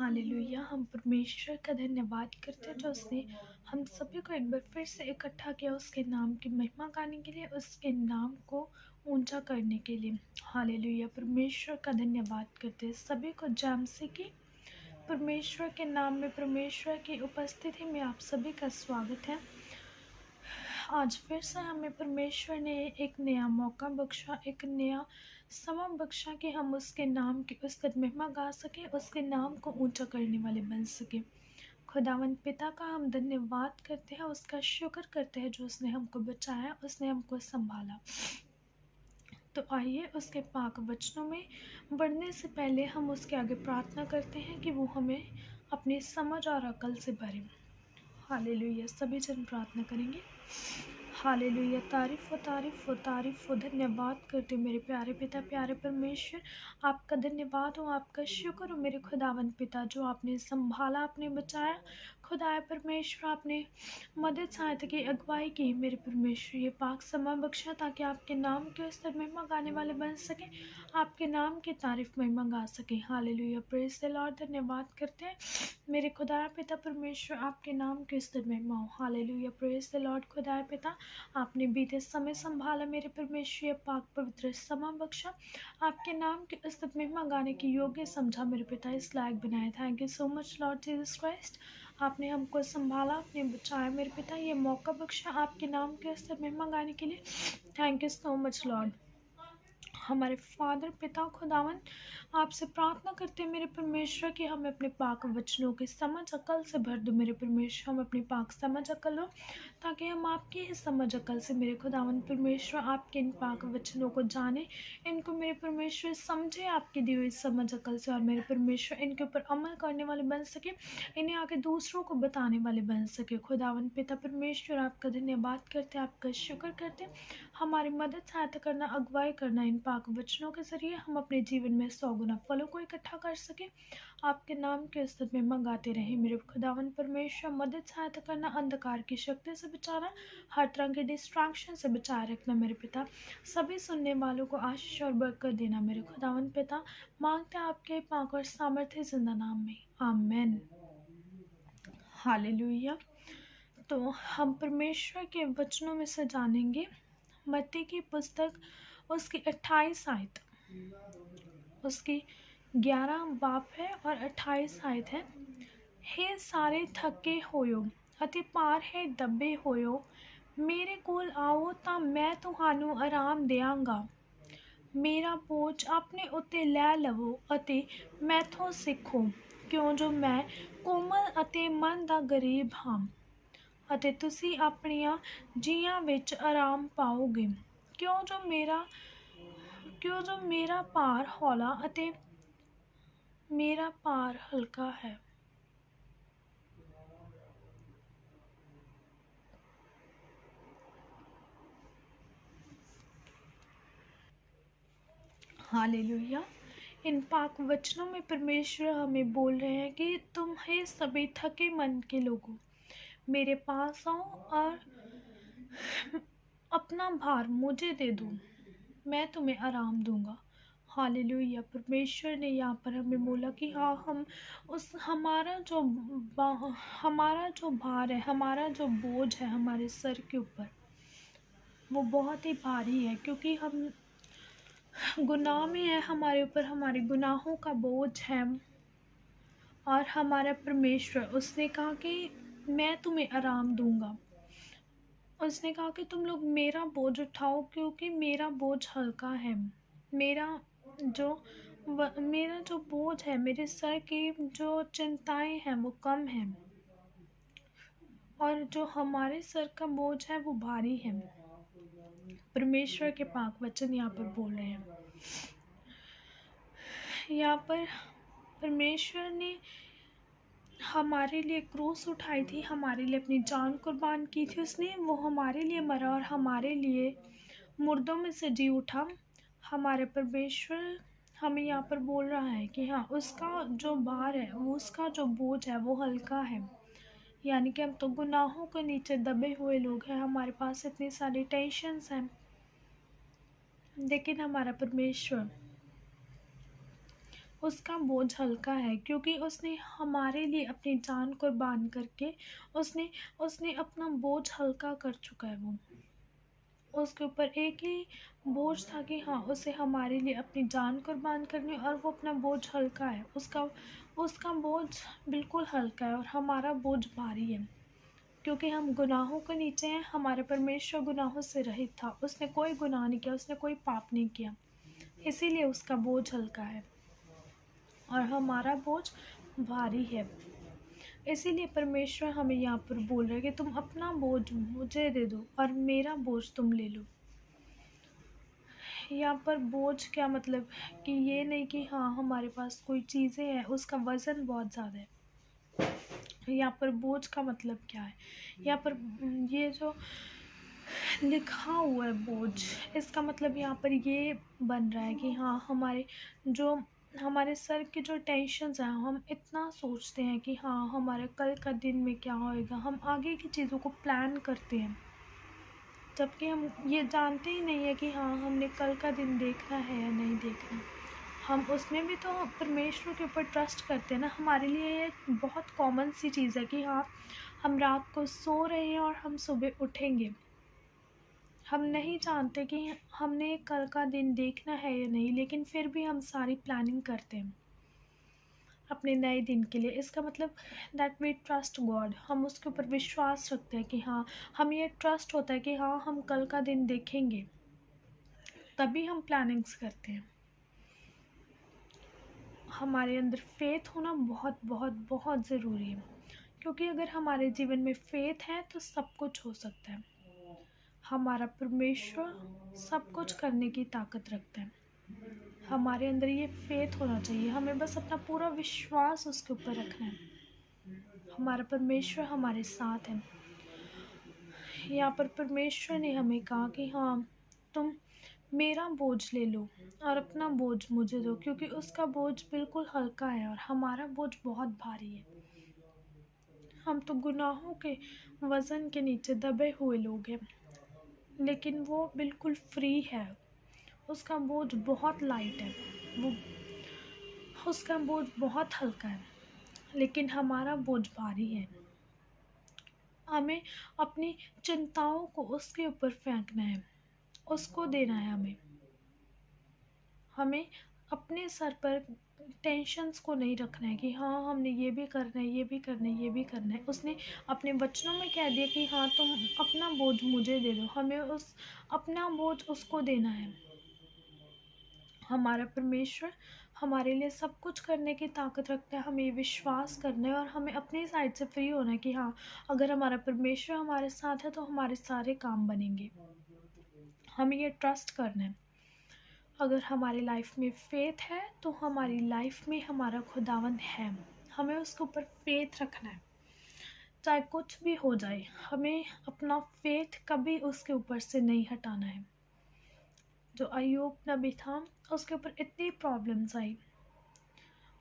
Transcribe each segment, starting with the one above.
Hallelujah. हम परमेश्वर का धन्यवाद करते हैं जो उसने हम सभी को एक बार फिर से इकट्ठा किया उसके नाम की महिमा गाने के लिए, उसके नाम को ऊंचा करने के लिए। हालेलुया। परमेश्वर का धन्यवाद करते हैं। सभी को जैमसी की परमेश्वर के नाम में, परमेश्वर की उपस्थिति में आप सभी का स्वागत है। आज फिर से हमें परमेश्वर ने एक नया मौका बख्शा, एक नया समय बख्शा कि हम उसके नाम की उसका महिमा गा सकें, उसके नाम को ऊंचा करने वाले बन सकें। खुदावंद पिता का हम धन्यवाद करते हैं, उसका शुक्र करते हैं जो उसने हमको बचाया, उसने हमको संभाला। तो आइए उसके पाक वचनों में बढ़ने से पहले हम उसके आगे प्रार्थना करते हैं कि वो हमें अपनी समझ और अकल से भरे। हालेलुया। सभी जन प्रार्थना करेंगे। हालेलुया। तारीफ़ हो, तारीफ़ हो, तारीफ़ हो। धन्यवाद करते मेरे प्यारे पिता, प्यारे परमेश्वर। आपका धन्यवाद हो, आपका शुक्र हो मेरे खुदावंद पिता, जो आपने संभाला, आपने बचाया। खुदाए परमेश्वर, आपने मदद सहायता की, अगुवाई की मेरे परमेश्वर। ये पाक समय बख्शा ताकि आपके नाम के स्तर महिमा गाने वाले बन सके, आपके नाम की तारीफ महिमा गा सके। हालेलुया। Praise the Lord. धन्यवाद करते हैं मेरे खुदाए पिता परमेश्वर, आपके नाम के स्तर महिमा हो। हालेलुया। Praise the Lord. खुदाए पिता, आपने बीते समय संभाला मेरे परमेश्वर, ये पाक पवित्र समय बख्शा, आपके नाम की स्तुति महिमा गाने की योग्य समझा मेरे पिता, इस लायक बनाया। Thank you so much Lord Jesus Christ. आपने हमको संभाला, आपने बचाया मेरे पिता, ये मौका बख्शा आपके नाम के स्तुति महिमा गाने के लिए। Thank you so much Lord. हमारे फादर पिता खुदावन, आपसे प्रार्थना करते हैं मेरे परमेश्वर कि हमें अपने पाक वचनों की समझ अकल से भर दो मेरे परमेश्वर। हम अपनी पाक समझ अकल हो ताकि हम आपकी ही समझ अकल से मेरे खुदावन परमेश्वर आपके इन पाक वचनों को जाने, इनको मेरे परमेश्वर समझे आपकी दी हुई समझ अकल से, और मेरे परमेश्वर इनके ऊपर अमल करने वाले बन सके, इन्हें आगे दूसरों को बताने वाले बन सके। खुदावन पिता परमेश्वर, आपका धन्यवाद करते, आपका शुक्र करते। हमारी मदद सहायता करना, अगुवाई करना, इन पाक वचनों के जरिए हम अपने जीवन में 100 गुना फलों को इकट्ठा कर सके, आपके नाम के स्तुति में मंगाते रहें मेरे खुदावन परमेश्वर। मदद सहायता करना, अंधकार की शक्ति से बचाना, हर तरह के डिस्ट्रैक्शन से बचाए रखना मेरे पिता। सभी सुनने वालों को आशीष और बरकत देना मेरे खुदावन पिता। मांगते हैं आपके पाक और सामर्थ्य जिंदा नाम में, आमेन। हालेलुया। तो हम परमेश्वर के वचनों में से जानेंगे मत्ती की पुस्तक, उसकी 28 आयत, उसकी 11 बाप है और 28 आयत है। हे सारे थके होयो ਅਤੇ ਭਾਰ ਹੈ ਦੱਬੇ ਹੋਇਓ, ਮੇਰੇ ਕੋਲ ਆਓ ਤਾਂ ਮੈਂ ਤੁਹਾਨੂੰ ਆਰਾਮ ਦਿਆਂਗਾ। ਮੇਰਾ ਬੋਝ ਆਪਣੇ ਉੱਤੇ ਲੈ ਲਵੋ ਅਤੇ ਮੈਥੋਂ ਸਿੱਖੋ, ਕਿਉਂ ਜੋ ਮੈਂ ਕੋਮਲ ਅਤੇ ਮਨ ਦਾ ਗਰੀਬ ਹਾਂ, ਅਤੇ ਤੁਸੀਂ ਆਪਣੀਆਂ ਜੀਆਂ ਵਿੱਚ ਆਰਾਮ ਪਾਓਗੇ। ਕਿਉਂ ਜੋ ਮੇਰਾ ਭਾਰ ਹੌਲਾ ਅਤੇ ਮੇਰਾ ਭਾਰ ਹਲਕਾ ਹੈ। हालेलुया। इन पाक वचनों में परमेश्वर हमें बोल रहे हैं कि तुम है सभी थके मन के लोगों, मेरे पास आओ और अपना भार मुझे दे दो, मैं तुम्हें आराम दूंगा। हालेलुया। परमेश्वर ने यहाँ पर हमें बोला कि हाँ, हम हमारा जो भार है, हमारा जो बोझ है हमारे सर के ऊपर, वो बहुत ही भारी है, क्योंकि हम गुनाह में है, हमारे ऊपर हमारे गुनाहों का बोझ है। और हमारा परमेश्वर, उसने कहा कि मैं तुम्हें आराम दूंगा। उसने कहा कि तुम लोग मेरा बोझ उठाओ, क्योंकि मेरा बोझ हल्का है। मेरा जो बोझ है, मेरे सर की जो चिंताएं हैं वो कम हैं, और जो हमारे सर का बोझ है वो भारी है। परमेश्वर के पाक वचन यहाँ पर बोल रहे हैं। यहाँ पर परमेश्वर ने हमारे लिए क्रूस उठाई थी, हमारे लिए अपनी जान कुर्बान की थी उसने, वो हमारे लिए मरा और हमारे लिए मुर्दों में से जी उठा। हमारे परमेश्वर हमें यहाँ पर बोल रहा है कि हाँ, उसका जो भार है, वो उसका जो बोझ है वो हल्का है। यानी कि हम तो गुनाहों के नीचे दबे हुए लोग हैं, हमारे पास इतनी सारी टेंशन्स हैं, लेकिन हमारा परमेश्वर उसका बोझ हल्का है, क्योंकि उसने हमारे लिए अपनी जान कुर्बान करके उसने उसने अपना बोझ हल्का कर चुका है। वो उसके ऊपर एक ही बोझ था कि हाँ, उसे हमारे लिए अपनी जान कुर्बान करनी, और वो अपना बोझ हल्का है। उसका उसका बोझ बिल्कुल हल्का है और हमारा बोझ भारी है, क्योंकि हम गुनाहों के नीचे हैं। हमारे परमेश्वर गुनाहों से रहित था, उसने कोई गुनाह नहीं किया, उसने कोई पाप नहीं किया, इसीलिए उसका बोझ हल्का है और हमारा बोझ भारी है। इसीलिए परमेश्वर हमें यहाँ पर बोल रहे हैं कि तुम अपना बोझ मुझे दे दो और मेरा बोझ तुम ले लो। यहाँ पर बोझ क्या मतलब कि ये नहीं कि हाँ, हमारे पास कोई चीज़ें हैं, उसका वज़न बहुत ज़्यादा है। यहाँ पर बोझ का मतलब क्या है? यहाँ पर ये जो लिखा हुआ है बोझ, इसका मतलब यहाँ पर ये बन रहा है कि हाँ, हमारे सर की जो टेंशन्स हैं, हम इतना सोचते हैं कि हाँ, हमारे कल का दिन में क्या होएगा, हम आगे की चीज़ों को प्लान करते हैं, जबकि हम ये जानते ही नहीं है कि हाँ, हमने कल का दिन देखना है या नहीं देखना। हम उसमें भी तो परमेश्वर के ऊपर ट्रस्ट करते हैं ना। हमारे लिए ये बहुत कॉमन सी चीज़ है कि हाँ, हम रात को सो रहे हैं और हम सुबह उठेंगे। हम नहीं जानते कि हमने कल का दिन देखना है या नहीं, लेकिन फिर भी हम सारी प्लानिंग करते हैं अपने नए दिन के लिए। इसका मतलब दैट वी ट्रस्ट गॉड, हम उसके ऊपर विश्वास रखते हैं कि हाँ, हम ये ट्रस्ट होता है कि हाँ, हम कल का दिन देखेंगे, तभी हम प्लानिंग्स करते हैं। हमारे अंदर फेथ होना बहुत बहुत बहुत ज़रूरी है, क्योंकि अगर हमारे जीवन में फेथ है तो सब कुछ हो सकता है। हमारा परमेश्वर सब कुछ करने की ताकत रखता है। हमारे अंदर ये फेथ होना चाहिए, हमें बस अपना पूरा विश्वास उसके ऊपर रखना है। हमारा परमेश्वर हमारे साथ है। यहाँ पर परमेश्वर ने हमें कहा कि हाँ, तुम मेरा बोझ ले लो और अपना बोझ मुझे दो, क्योंकि उसका बोझ बिल्कुल हल्का है और हमारा बोझ बहुत भारी है। हम तो गुनाहों के वज़न के नीचे दबे हुए लोग हैं, लेकिन वो बिल्कुल फ्री है। उसका बोझ बहुत लाइट है, वो उसका बोझ बहुत हल्का है, लेकिन हमारा बोझ भारी है। हमें अपनी चिंताओं को उसके ऊपर फेंकना है, उसको देना है। हमें अपने सर पर टेंशन्स को नहीं रखना है कि हाँ, हमने ये भी करना है, ये भी करना है, ये भी करना है। उसने अपने वचनों में कह दिया कि हाँ, तुम अपना बोझ मुझे दे दो। हमें अपना बोझ उसको देना है। हमारा परमेश्वर हमारे लिए सब कुछ करने की ताकत रखता है। हमें विश्वास करना है और हमें अपनी साइड से फ्री होना है कि हाँ, अगर हमारा परमेश्वर हमारे साथ है तो हमारे सारे काम बनेंगे। हमें ये ट्रस्ट करना है। अगर हमारी लाइफ में फेथ है तो हमारी लाइफ में हमारा खुदावंद है। हमें उसके ऊपर फेथ रखना है, चाहे कुछ भी हो जाए। हमें अपना फेथ कभी उसके ऊपर से नहीं हटाना है। जो अय्यूब नबी था, उसके ऊपर इतनी प्रॉब्लम्स आई,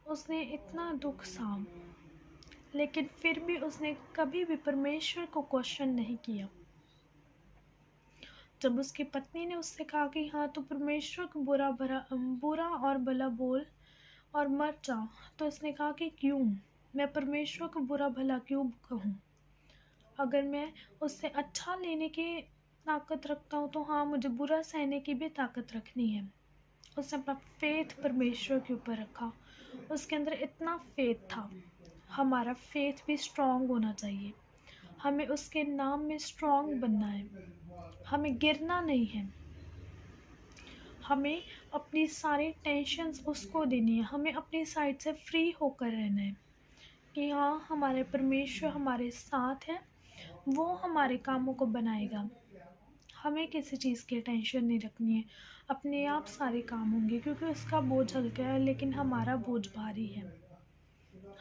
उसने इतना दुख सहा, लेकिन फिर भी उसने कभी भी परमेश्वर को क्वेश्चन नहीं किया। जब उसकी पत्नी ने उससे कहा कि हाँ, तो परमेश्वर को बुरा और भला बोल और मर जा, तो उसने कहा कि क्यों, मैं परमेश्वर को बुरा भला क्यों कहूँ? अगर मैं उससे अच्छा लेने की ताकत रखता हूँ तो हाँ, मुझे बुरा सहने की भी ताकत रखनी है। उसने अपना फेथ परमेश्वर के ऊपर रखा, उसके अंदर इतना फेथ था। हमारा फेथ भी स्ट्रॉन्ग होना चाहिए। हमें उसके नाम में स्ट्रॉन्ग बनना है, हमें गिरना नहीं है। हमें अपनी सारी टेंशन्स उसको देनी है। हमें अपनी साइड से फ्री होकर रहना है कि हाँ, हमारे परमेश्वर हमारे साथ है, वो हमारे कामों को बनाएगा। हमें किसी चीज़ की टेंशन नहीं रखनी है, अपने आप सारे काम होंगे, क्योंकि उसका बोझ हल्का है लेकिन हमारा बोझ भारी है।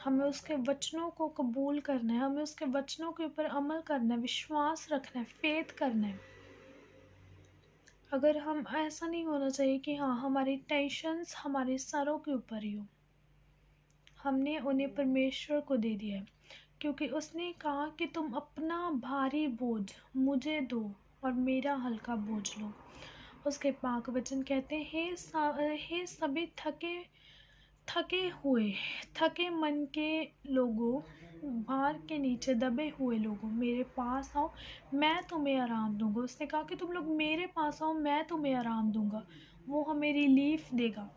हमें उसके वचनों को कबूल करना है, हमें उसके वचनों के ऊपर अमल करना है, विश्वास रखना है, फेथ करना है। अगर हम ऐसा नहीं होना चाहिए कि हाँ, हमारी टेंशन्स हमारे सरों के ऊपर ही हो। हमने उन्हें परमेश्वर को दे दिया है, क्योंकि उसने कहा कि तुम अपना भारी बोझ मुझे दो और मेरा हल्का बोझ लो। उसके पाक वचन कहते हैं, हे सभी थके थके मन के लोगों, भार के नीचे दबे हुए लोगों, मेरे पास आओ, मैं तुम्हें आराम दूंगा। उसने कहा कि तुम लोग मेरे पास आओ, मैं तुम्हें आराम दूंगा। वो हमें रिलीफ देगा।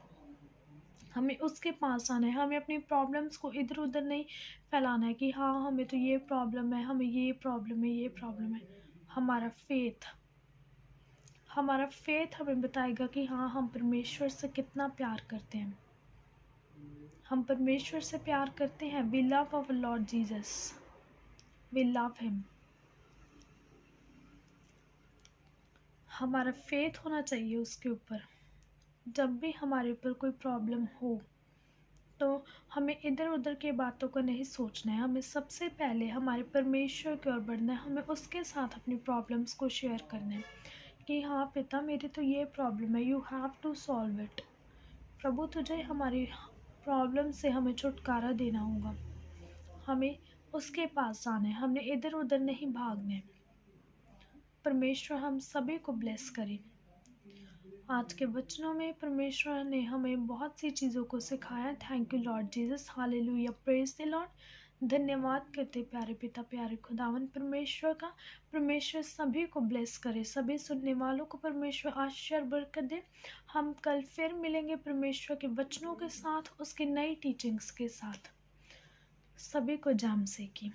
हमें उसके पास आना है। हमें अपनी प्रॉब्लम्स को इधर उधर नहीं फैलाना है कि हाँ हमें तो ये प्रॉब्लम है, हमें ये प्रॉब्लम है, ये प्रॉब्लम है। हमारा फेथ हमें बताएगा कि हाँ हम परमेश्वर से कितना प्यार करते हैं। हम परमेश्वर से प्यार करते हैं। We love our Lord Jesus, we love him. हमारा फेथ होना चाहिए उसके ऊपर। जब भी हमारे ऊपर कोई प्रॉब्लम हो तो हमें इधर उधर की बातों को नहीं सोचना है। हमें सबसे पहले हमारे परमेश्वर की ओर बढ़ना है। हमें उसके साथ अपनी प्रॉब्लम्स को शेयर करना है कि हाँ पिता मेरी तो ये प्रॉब्लम है, you have to solve it. प्रभु तुझे हमारी प्रॉब्लम से हमें छुटकारा देना होगा। हमें उसके पास जाना है, हमने इधर उधर नहीं भागना है। परमेश्वर हम सभी को ब्लेस करे। आज के वचनों में परमेश्वर ने हमें बहुत सी चीज़ों को सिखाया। Thank you Lord Jesus, hallelujah, praise the Lord. धन्यवाद करते प्यारे पिता, प्यारे खुदावन परमेश्वर का। परमेश्वर सभी को ब्लेस करे, सभी सुनने वालों को परमेश्वर आशीष बरकत दे। हम कल फिर मिलेंगे परमेश्वर के वचनों के साथ, उसकी नई टीचिंग्स के साथ। सभी को जाम से की।